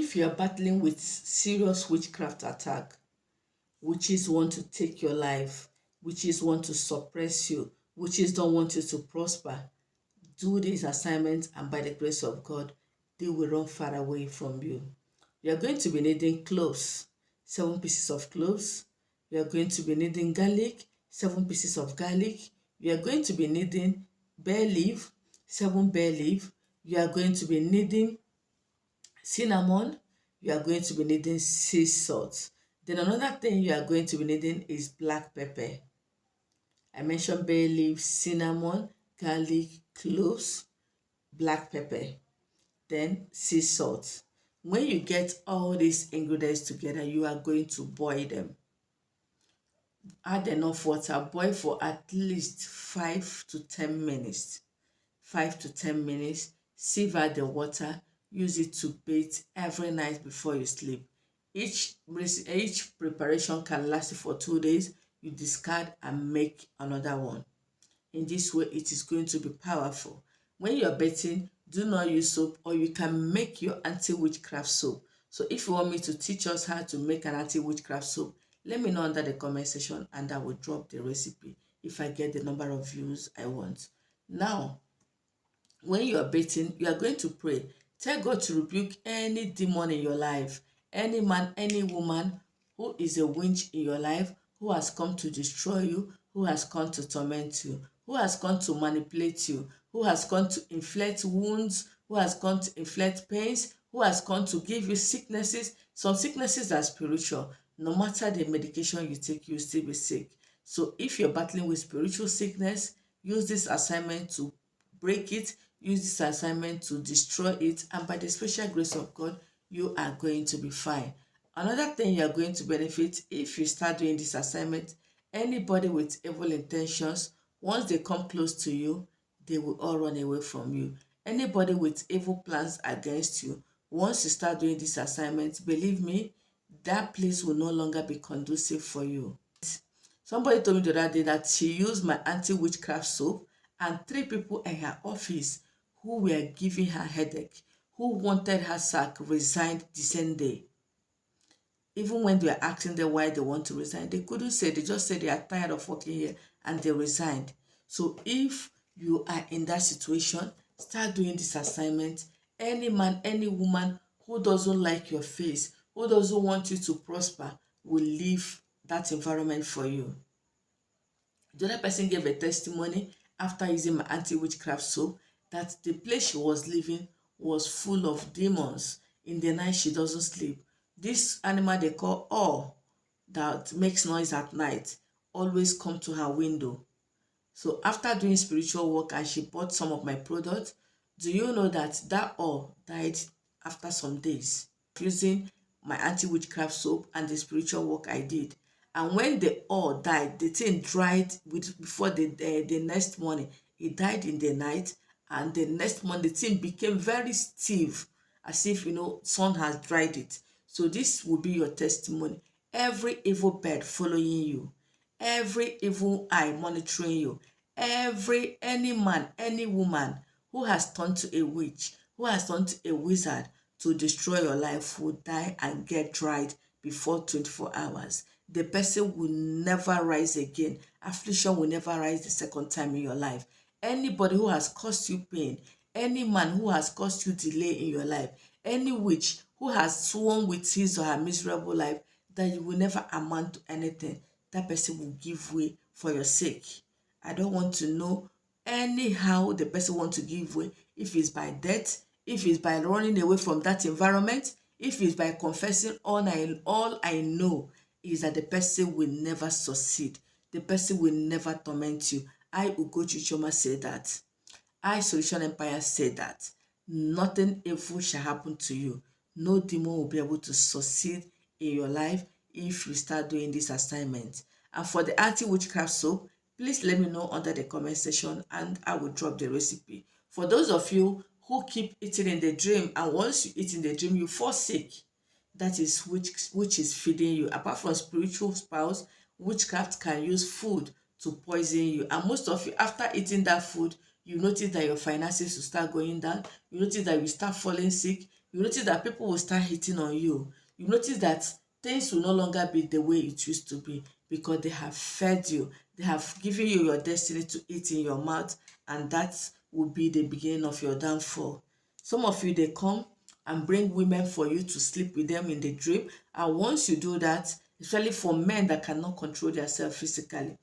If you are battling with serious witchcraft attack, witches want to take your life, witches want to suppress you, witches don't want you to prosper, do this assignment and by the grace of God, they will run far away from you. You are going to be needing cloves, 7 pieces of cloves. You are going to be needing garlic, 7 pieces of garlic. You are going to be needing bay leaf, 7 bay leaf. You are going to be needing cinnamon. You are going to be needing sea salt. Then another thing you are going to be needing is black pepper. I mentioned bay leaf, cinnamon, garlic, cloves, black pepper, then sea salt. When you get all these ingredients together, you are going to boil them. Add enough water, boil for at least 5 to 10 minutes. 5 to 10 minutes, sieve out the water, use it to bathe every night before you sleep. Each preparation can last you for 2 days. You discard and make another one. In this way, it is going to be powerful. When you're bathing, do not use soap, or you can make your anti-witchcraft soap. So if you want me to teach us how to make an anti-witchcraft soap, let me know under the comment section and I will drop the recipe if I get the number of views I want. Now, when you are bathing, you are going to pray. Tell God to rebuke any demon in your life, any man, any woman who is a witch in your life, who has come to destroy you, who has come to torment you, who has come to manipulate you, who has come to inflict wounds, who has come to inflict pains, who has come to give you sicknesses. Some sicknesses are spiritual. No matter the medication you take, you'll still be sick. So if you're battling with spiritual sickness, use this assignment to break it, use this assignment to destroy it, and by the special grace of God, you are going to be fine. Another thing you are going to benefit if you start doing this assignment, anybody with evil intentions, once they come close to you, they will all run away from you. Anybody with evil plans against you, once you start doing this assignment, believe me, that place will no longer be conducive for you. Somebody told me the other day that she used my anti-witchcraft soap and 3 people in her office who were giving her headache, who wanted her sacked, resigned the same day. Even when they were asking them why they want to resign, they couldn't say. They just said they are tired of working here and they resigned. So if you are in that situation, start doing this assignment. Any man, any woman who doesn't like your face, who doesn't want you to prosper, will leave that environment for you. The other person gave a testimony after using my anti-witchcraft soap that the place she was living was full of demons. In the night, she doesn't sleep. This animal they call owl that makes noise at night always come to her window. So after doing spiritual work and she bought some of my products, do you know that that owl died after some days using my anti-witchcraft soap and the spiritual work I did? And when the oil died, the thing dried before the next morning. It died in the night, and the next morning the thing became very stiff, as if sun has dried it. So this will be your testimony. Every evil bird following you, every evil eye monitoring you, any man, any woman who has turned to a witch, who has turned to a wizard to destroy your life will die and get dried before 24 hours. The person will never rise again. Affliction will never rise the second time in your life. Anybody who has caused you pain, any man who has caused you delay in your life, any witch who has sworn with his or her miserable life that you will never amount to anything, that person will give way for your sake. I don't want to know anyhow the person wants to give way, if it's by death, if it's by running away from that environment, if it's by confessing. All I know is that the person will never succeed. The person will never torment you. I, Ugochi Choma, say that. I, Solution Empire, say that. Nothing evil shall happen to you. No demon will be able to succeed in your life if you start doing this assignment. And for the anti-witchcraft soap, please let me know under the comment section and I will drop the recipe. For those of you who keep eating in the dream, and once you eat in the dream, you fall sick, that is which is feeding you. Apart from spiritual spouse, witchcraft can use food to poison you. And most of you, after eating that food, you notice that your finances will start going down. You notice that you start falling sick. You notice that people will start hitting on you. You notice that things will no longer be the way it used to be because they have fed you. They have given you your destiny to eat in your mouth, and that will be the beginning of your downfall. Some of you, they come and bring women for you to sleep with them in the dream. And once you do that, especially for men that cannot control themselves physically,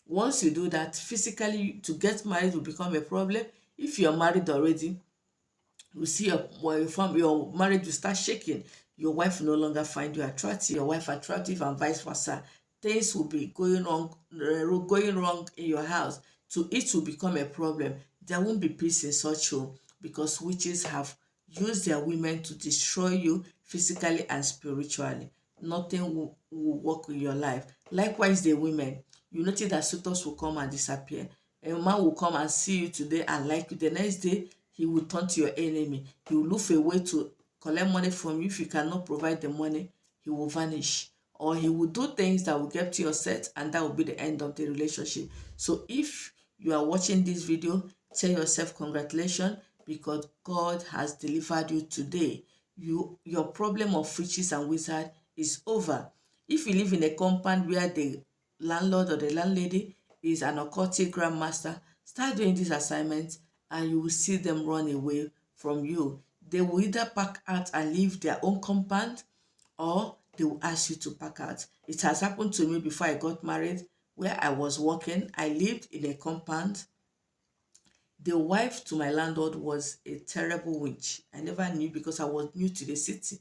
once you do that, physically, to get married will become a problem. If you're married already, you see your marriage will start shaking. Your wife will no longer find you attractive, your wife attractive, and vice versa. Things will be going wrong in your house. So it will become a problem. There won't be peace in such home because witches have used their women to destroy you physically and spiritually. Nothing will work in your life. Likewise, the women, you notice that suitors will come and disappear. A man will come and see you today and like you. The next day, he will turn to your enemy. He will look for a way to collect money from you. If you cannot provide the money, he will vanish. Or he will do things that will get to your set, and that will be the end of the relationship. So if you are watching this video, tell yourself congratulations because God has delivered you today. Your problem of witches and wizards is over. If you live in a compound where the landlord or the landlady is an occultic grandmaster, start doing this assignment and you will see them run away from you. They will either pack out and leave their own compound, or they will ask you to pack out. It has happened to me before I got married, where I was working. I lived in a compound. The wife to my landlord was a terrible witch. I never knew because I was new to the city.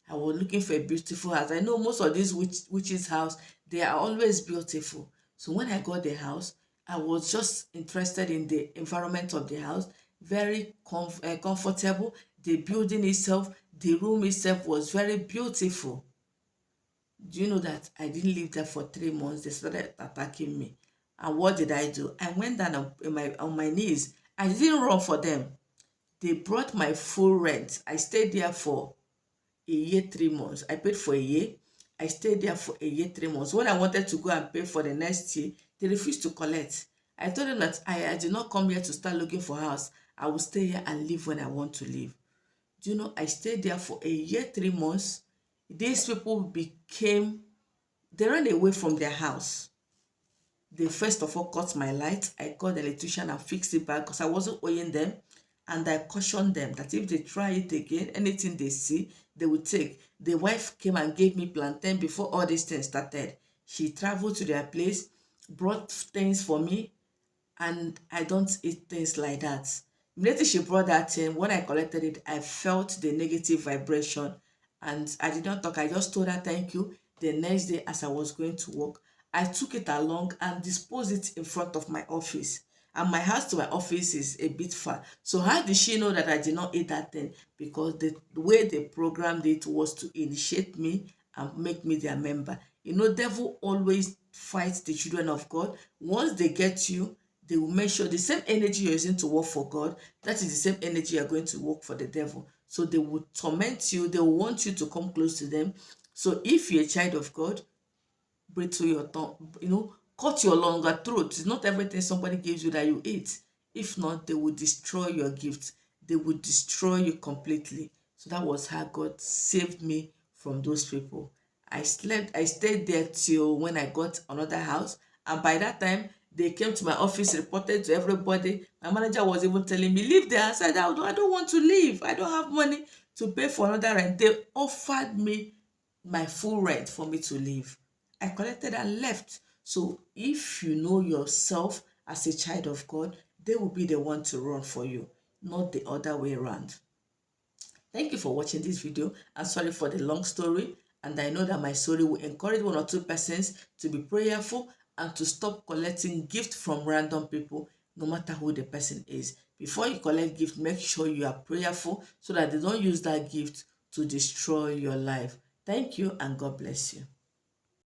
I was looking for a beautiful house. I know most of these witches' house, they are always beautiful. So when I got the house, I was just interested in the environment of the house. Very comfortable. The building itself, the room itself was very beautiful. Do you know that I didn't live there for 3 months? They started attacking me. And what did I do? I went down on my knees. I didn't run for them. They brought my full rent. I stayed there for a year, 3 months. I paid for a year. I stayed there for a year, 3 months. When I wanted to go and pay for the next year, they refused to collect. I told them that I did not come here to start looking for a house. I will stay here and live when I want to live. Do you know, I stayed there for a year, 3 months. These people they ran away from their house. They first of all cut my light. I called the electrician and fixed it back because I wasn't owing them. And I cautioned them that if they try it again, anything they see, they will take. The wife came and gave me plantain before all these things started. She traveled to their place, brought things for me, and I don't eat things like that. Immediately she brought that in, when I collected it, I felt the negative vibration and I did not talk. I just told her thank you. The next day, as I was going to work, I took it along and disposed it in front of my office. And my house to my office is a bit far. So how did she know that I did not eat that thing? Because the way they programmed it was to initiate me and make me their member. You know, devil always fights the children of God. Once they get you, they will make sure the same energy you're using to work for God, that is the same energy you're going to work for the devil. So they will torment you. They will want you to come close to them. So if you're a child of God, breathe through your tongue, cut your longer throat. It's not everything somebody gives you that you eat. If not, they will destroy your gift. They will destroy you completely. So that was how God saved me from those people. I stayed there till when I got another house. And by that time, they came to my office, reported to everybody. My manager was even telling me, leave there. I said, I don't want to leave. I don't have money to pay for another rent. They offered me my full rent for me to leave. I collected and left. So if you know yourself as a child of God, they will be the one to run for you, not the other way around. Thank you for watching this video. I'm sorry for the long story, and I know that my story will encourage one or two persons to be prayerful and to stop collecting gifts from random people, no matter who the person is. Before you collect gift, make sure you are prayerful so that they don't use that gift to destroy your life. Thank you and God bless you.